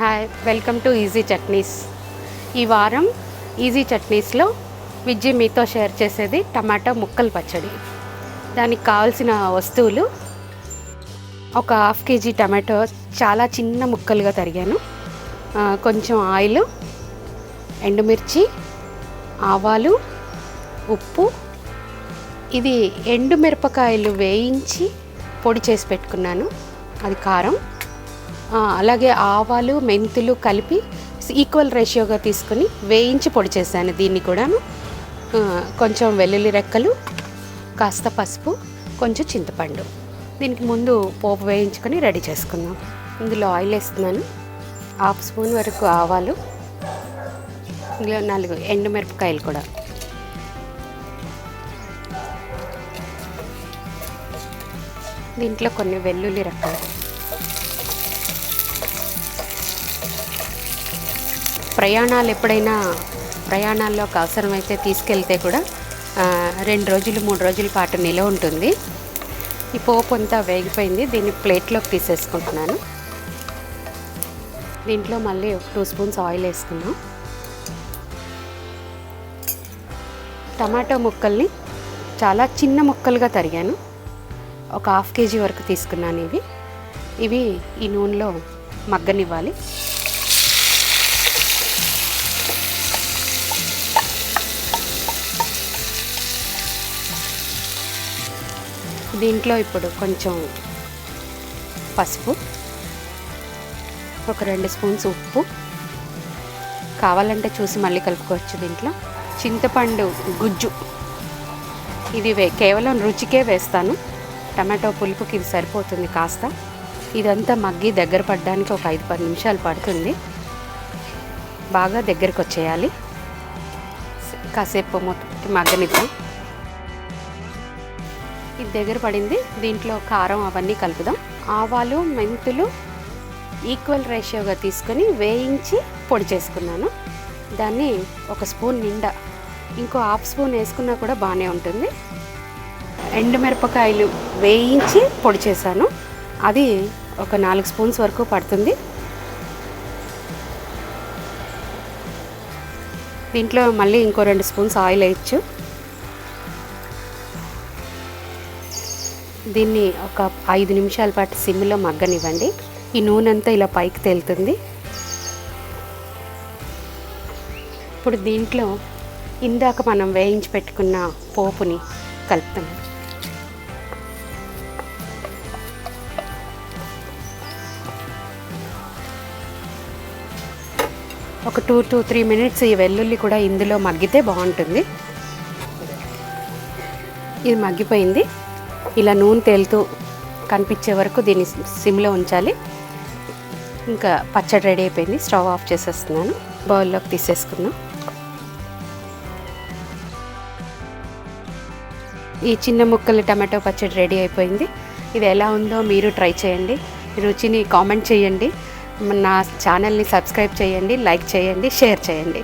Hi, welcome to easy chutneys. ఈ వారం easy చట్నీస్లో Vijji మీతో షేర్ చేసేది టమాటో ముక్కల పచ్చడి. దానికి కావాల్సిన వస్తువులు: ఒక హాఫ్ కేజీ టమాటో చాలా చిన్న ముక్కలుగా తరిగాను, కొంచెం ఆయిల్, ఎండుమిర్చి, ఆవాలు, ఉప్పు. ఇది ఎండుమిరపకాయలు వేయించి పొడి చేసి పెట్టుకున్నాను, అది కారం. అలాగే ఆవాలు, మెంతులు కలిపి ఈక్వల్ రేషియోగా తీసుకుని వేయించి పొడి చేశాను. దీన్ని కూడాను కొంచెం వెల్లుల్లి రెక్కలు, కాస్త పసుపు, కొంచెం చింతపండు. దీనికి ముందు పోపు వేయించుకొని రెడీ చేసుకుందాం. ఇందులో ఆయిల్ వేస్తున్నాను, 1/2 స్పూన్ వరకు ఆవాలు, ఇందులో 4 ఎండుమిరపకాయలు కూడా. దీంట్లో కొన్ని వెల్లుల్లి రెక్కలు. ప్రయాణాల్లోకి అవసరమైతే తీసుకెళ్తే కూడా 2 రోజులు 3 రోజుల పాటు నిలవ ఉంటుంది. ఈ పోపు అంతా వేగిపోయింది, దీన్ని ప్లేట్లోకి తీసేసుకుంటున్నాను. దీంట్లో మళ్ళీ 2 స్పూన్స్ ఆయిల్ వేసుకున్నాం. టమాటో ముక్కల్ని చాలా చిన్న ముక్కలుగా తరిగాను, ఒక 1/2 కేజీ వరకు తీసుకున్నాను. ఇవి ఈ నూనెలో మగ్గనివ్వాలి. దీంట్లో ఇప్పుడు కొంచెం పసుపు, ఒక 2 స్పూన్స్ ఉప్పు, కావాలంటే చూసి మళ్ళీ కలుపుకోవచ్చు. దీంట్లో చింతపండు గుజ్జు, ఇది కేవలం రుచికే వేస్తాను. టమాటో పులుపుకి ఇది సరిపోతుంది. కాస్త ఇదంతా మగ్గి దగ్గర పడడానికి ఒక 5-10 నిమిషాలు పడుతుంది. బాగా దగ్గరకు వచ్చేయాలి, కాసేపు మగ్గనిద్దాం. ఇది దగ్గర పడింది. దీంట్లో కారం అవన్నీ కలుపుదాం. ఆవాలు, మెంతులు ఈక్వల్ రేషియోగా తీసుకొని వేయించి పొడి చేసుకున్నాను. దాన్ని 1 స్పూన్ నిండా, ఇంకో 1/2 స్పూన్ వేసుకున్నా కూడా బాగానే ఉంటుంది. ఎండుమిరపకాయలు వేయించి పొడి చేశాను, అది ఒక 4 స్పూన్స్ వరకు పడుతుంది. దీంట్లో మళ్ళీ ఇంకో 2 స్పూన్స్ ఆయిల్ వేయచ్చు. దీన్ని ఒక 5 నిమిషాల పాటు సిమ్లో మగ్గనివ్వండి. ఈ నూనె అంతా ఇలా పైకి తేలుతుంది. ఇప్పుడు దీంట్లో ఇందాక మనం వేయించి పెట్టుకున్న పోపుని కలుపుతాం. ఒక 2 to 3 మినిట్స్ ఈ వెల్లుల్లి కూడా ఇందులో మగ్గితే బాగుంటుంది. ఇది మగ్గిపోయింది. ఇలా నూనె తేలుతూ కనిపించే వరకు దీన్ని సిమ్లో ఉంచాలి. ఇంకా పచ్చడి రెడీ అయిపోయింది. స్టవ్ ఆఫ్ చేసేస్తున్నాను, బౌల్లోకి తీసేసుకున్నాం. ఈ చిన్న ముక్కలు టమాటో పచ్చడి రెడీ అయిపోయింది. ఇది ఎలా ఉందో మీరు ట్రై చేయండి, రుచిని కామెంట్ చేయండి, నా ఛానల్ని సబ్స్క్రైబ్ చేయండి, లైక్ చేయండి, షేర్ చేయండి.